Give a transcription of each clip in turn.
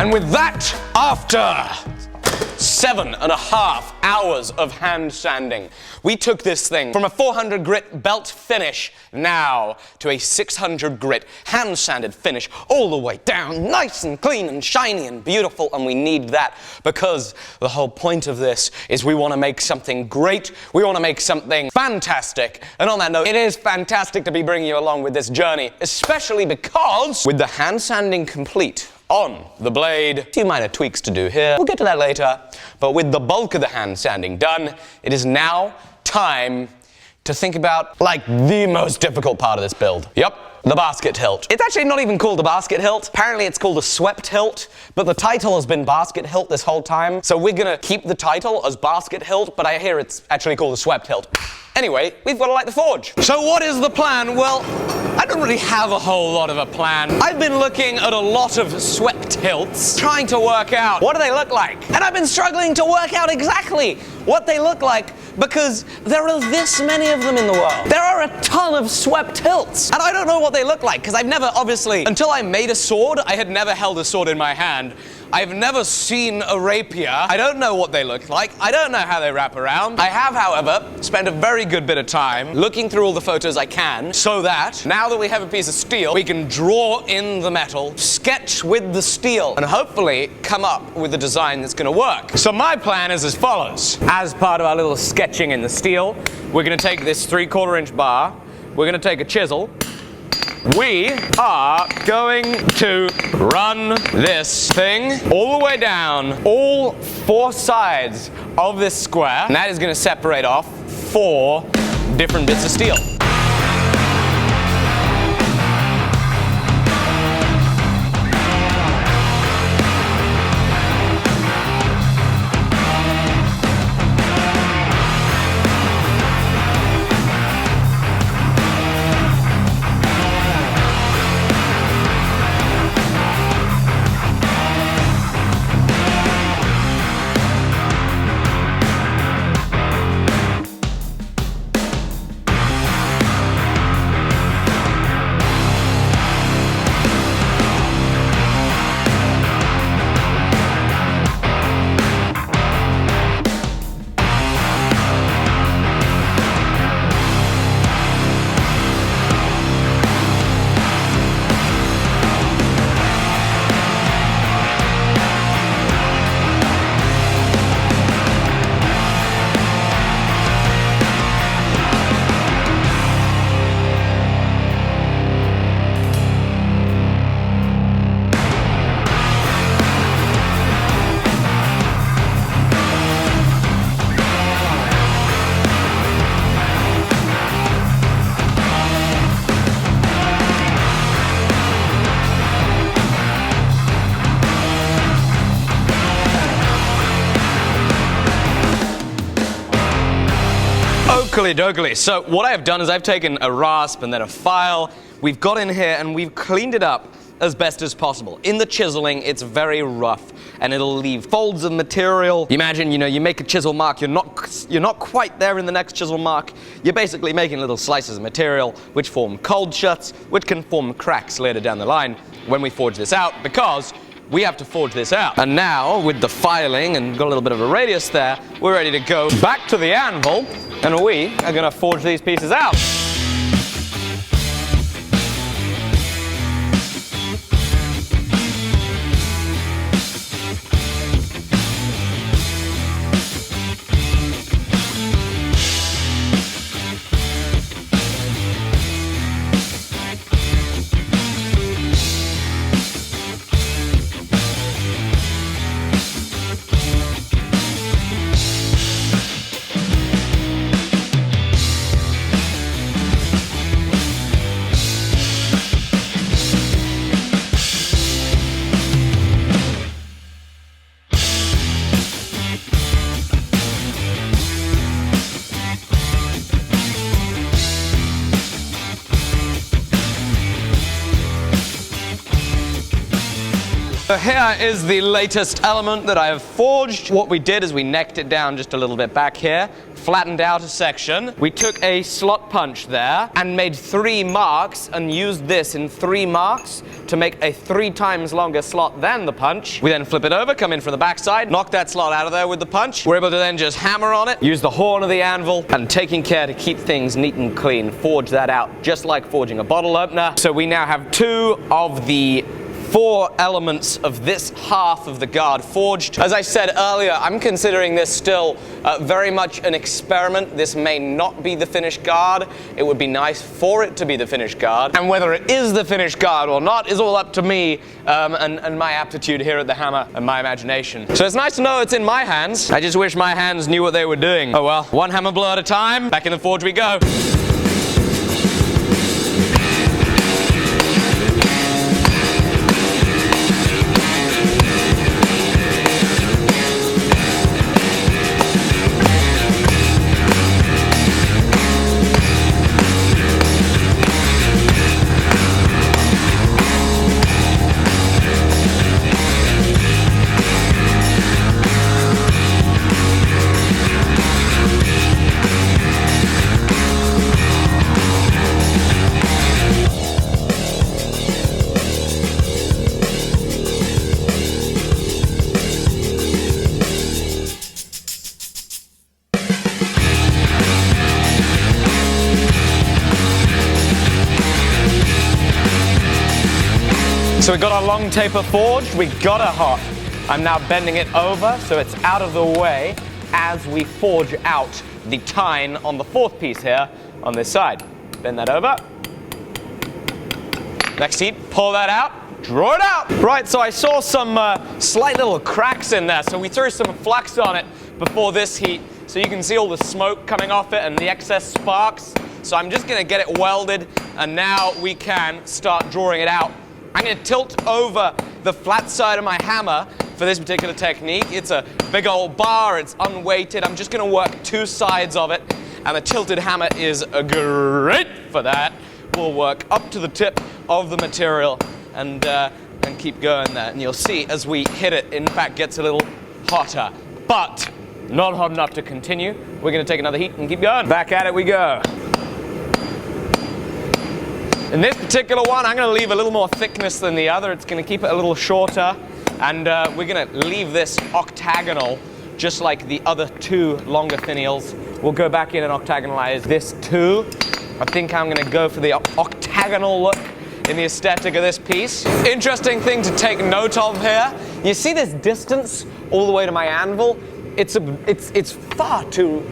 And with that, after 7.5 hours of hand sanding, we took this thing from a 400 grit belt finish now to a 600 grit hand sanded finish all the way down, nice and clean and shiny and beautiful. And we need that because the whole point of this is we want to make something great. We want to make something fantastic. And on that note, it is fantastic to be bringing you along with this journey, especially because with the hand sanding complete on the blade, a few minor tweaks to do here, we'll get to that later, but with the bulk of the hand sanding done, it is now time to think about, like, the most difficult part of this build. Yep, the basket hilt. It's actually not even called the basket hilt. Apparently it's called a swept hilt, but the title has been basket hilt this whole time, so we're gonna keep the title as basket hilt, but I hear it's actually called a swept hilt. Anyway, we've got to light the forge. So what is the plan? Well, I don't really have a whole lot of a plan. I've been looking at a lot of swept hilts, trying to work out what do they look like. And I've been struggling to work out exactly what they look like because there are this many of them in the world. There are a ton of swept hilts. And I don't know what they look like because I've never, obviously, until I made a sword, I had never held a sword in my hand. I've never seen a rapier. I don't know what they look like. I don't know how they wrap around. I have, however, spent a very good bit of time looking through all the photos I can so that now that we have a piece of steel, we can draw in the metal, sketch with the steel, and hopefully come up with a design that's gonna work. So my plan is as follows. As part of our little sketching in the steel, we're gonna take this 3/4 inch bar, we're gonna take a chisel, we are going to run this thing all the way down all 4 sides of this square, and that is going to separate off 4 different bits of steel. Oakley dokley. So what I have done is I've taken a rasp and then a file. We've got in here and we've cleaned it up as best as possible. In the chiseling, it's very rough and it'll leave folds of material. You imagine, you make a chisel mark, you're not quite there in the next chisel mark. You're basically making little slices of material which form cold shuts, which can form cracks later down the line when we forge this out, because we have to forge this out. And now, with the filing and got a little bit of a radius there, we're ready to go back to the anvil, and we are gonna forge these pieces out. So here is the latest element that I have forged. What we did is we necked it down just a little bit back here, flattened out a section. We took a slot punch there and made 3 marks and used this in 3 marks to make a 3 times longer slot than the punch. We then flip it over, come in from the backside, knock that slot out of there with the punch. We're able to then just hammer on it, use the horn of the anvil, and taking care to keep things neat and clean, forge that out just like forging a bottle opener. So we now have 2 of the 4 elements of this half of the guard forged. As I said earlier, I'm considering this still very much an experiment. This may not be the finished guard. It would be nice for it to be the finished guard. And whether it is the finished guard or not is all up to me and my aptitude here at the hammer and my imagination. So it's nice to know it's in my hands. I just wish my hands knew what they were doing. Oh well, 1 hammer blow at a time. Back in the forge we go. So we got our long taper forged, we got it hot. I'm now bending it over so it's out of the way as we forge out the tine on the 4th piece here on this side. Bend that over. Next heat, pull that out, draw it out. Right, so I saw some slight little cracks in there, so we threw some flux on it before this heat so you can see all the smoke coming off it and the excess sparks. So I'm just gonna get it welded and now we can start drawing it out. I'm going to tilt over the flat side of my hammer for this particular technique. It's a big old bar, it's unweighted. I'm just going to work 2 sides of it, and the tilted hammer is great for that. We'll work up to the tip of the material and keep going there. And you'll see as we hit it, in fact, gets a little hotter, but not hot enough to continue. We're going to take another heat and keep going. Back at it we go. In this particular one, I'm going to leave a little more thickness than the other. It's going to keep it a little shorter, and we're going to leave this octagonal, just like the other 2 longer finials. We'll go back in and octagonalize this too. I think I'm going to go for the octagonal look in the aesthetic of this piece. Interesting thing to take note of here. You see this distance all the way to my anvil? It's far too...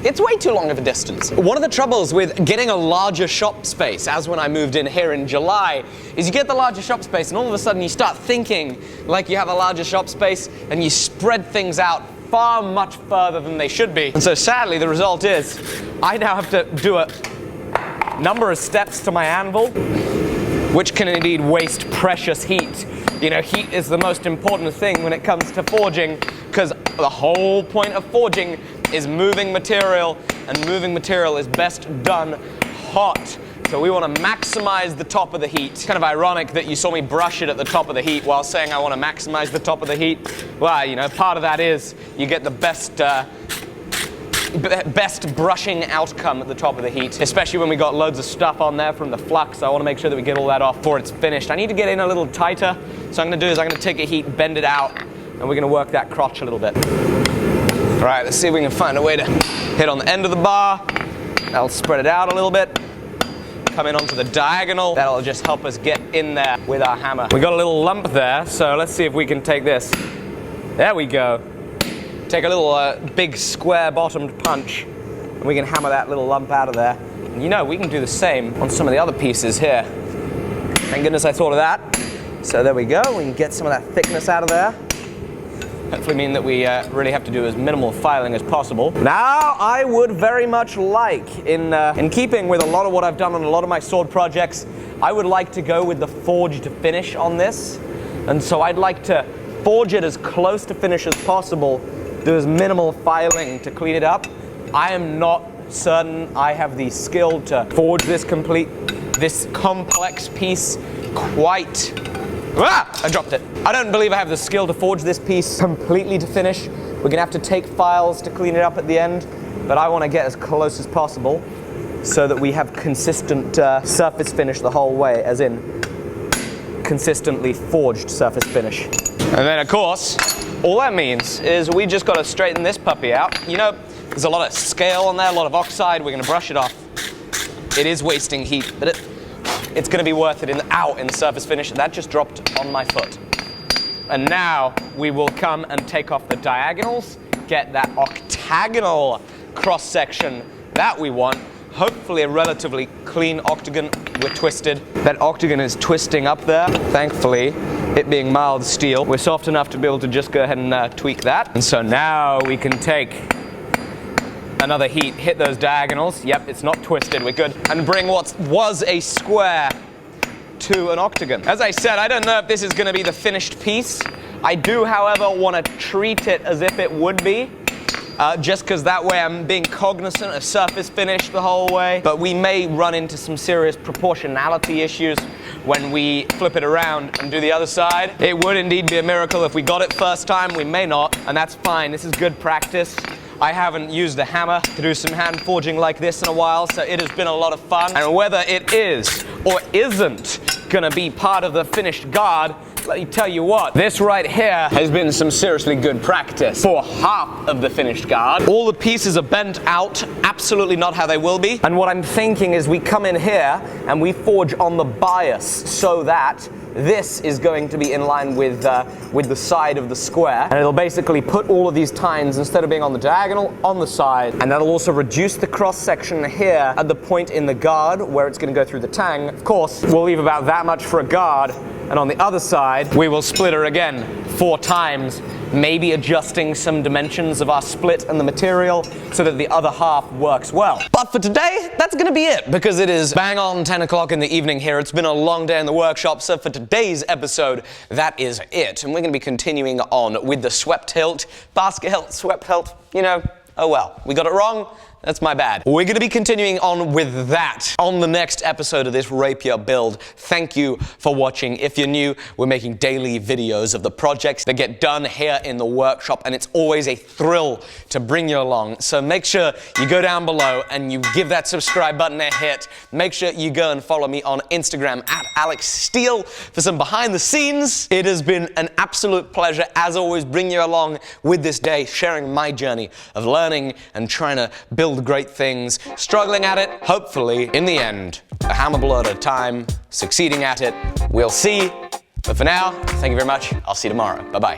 It's way too long of a distance. One of the troubles with getting a larger shop space, as when I moved in here in July, is you get the larger shop space and all of a sudden you start thinking like you have a larger shop space and you spread things out far much further than they should be. And so sadly the result is I now have to do a number of steps to my anvil, which can indeed waste precious heat. You know, heat is the most important thing when it comes to forging, because the whole point of forging is moving material, and moving material is best done hot. So we want to maximize the top of the heat. It's kind of ironic that you saw me brush it at the top of the heat while saying I want to maximize the top of the heat. Well, you know, part of that is you get the best brushing outcome at the top of the heat, especially when we got loads of stuff on there from the flux. I want to make sure that we get all that off before it's finished. I need to get in a little tighter, so I'm going to do is I'm going to take a heat, bend it out, and we're going to work that crotch a little bit. All right, let's see if we can find a way to hit on the end of the bar. That'll spread it out a little bit. Come in onto the diagonal. That'll just help us get in there with our hammer. We got a little lump there, so let's see if we can take this. There we go. Take a little big square bottomed punch, and we can hammer that little lump out of there. And you know, we can do the same on some of the other pieces here. Thank goodness I thought of that. So there we go, we can get some of that thickness out of there. Hopefully mean that we really have to do as minimal filing as possible. Now, I would very much like, in keeping with a lot of what I've done on a lot of my sword projects, I would like to go with the forged finish on this. And so I'd like to forge it as close to finish as possible, do as minimal filing to clean it up. I am not certain I have the skill to forge this complex piece quite... Ah! I dropped it. I don't believe I have the skill to forge this piece completely to finish. We're gonna have to take files to clean it up at the end. but I want to get as close as possible so that we have consistent surface finish the whole way, as in consistently forged surface finish. And then, of course, all that means is we just got to straighten this puppy out. You know, there's a lot of scale on there, a lot of oxide. We're going to brush it off. It is wasting heat, but it's going to be worth it in the surface finish. That just dropped on my foot. And now we will come and take off the diagonals, get that octagonal cross-section that we want. Hopefully a relatively clean octagon with twisted. That octagon is twisting up there. Thankfully, it being mild steel, we're soft enough to be able to just go ahead and tweak that. And so now we can take another heat, hit those diagonals. Yep, it's not twisted, we're good. And bring what was a square to an octagon. As I said, I don't know if this is going to be the finished piece. I do, however, want to treat it as if it would be. Just because that way I'm being cognizant of surface finish the whole way. But we may run into some serious proportionality issues when we flip it around and do the other side. It would indeed be a miracle if we got it first time. We may not, and that's fine. This is good practice. I haven't used a hammer to do some hand forging like this in a while, so it has been a lot of fun. And whether it is or isn't gonna be part of the finished guard, let me tell you what, this right here has been some seriously good practice for half of the finished guard. All the pieces are bent out, absolutely not how they will be. And what I'm thinking is we come in here and we forge on the bias so that this is going to be in line with the side of the square. And it'll basically put all of these tines, instead of being on the diagonal, on the side. And that'll also reduce the cross section here at the point in the guard where it's going to go through the tang. Of course, we'll leave about that much for a guard. And on the other side, we will split her again 4 times, maybe adjusting some dimensions of our split and the material so that the other half works well. But for today, that's going to be it, because it is bang on 10 o'clock in the evening here. It's been a long day in the workshop, so for today's episode, that is it. And we're going to be continuing on with the swept hilt, basket hilt, swept hilt, you know, oh well, we got it wrong. That's my bad. We're going to be continuing on with that on the next episode of this rapier build. Thank you for watching. If you're new, we're making daily videos of the projects that get done here in the workshop, and it's always a thrill to bring you along. So make sure you go down below and you give that subscribe button a hit. Make sure you go and follow me on Instagram at Alex Steele for some behind the scenes. It has been an absolute pleasure, as always, bringing you along with this day, sharing my journey of learning and trying to build great things, struggling at it, hopefully, in the end, a hammer blow at a time, succeeding at it. We'll see. But for now, thank you very much. I'll see you tomorrow. Bye-bye.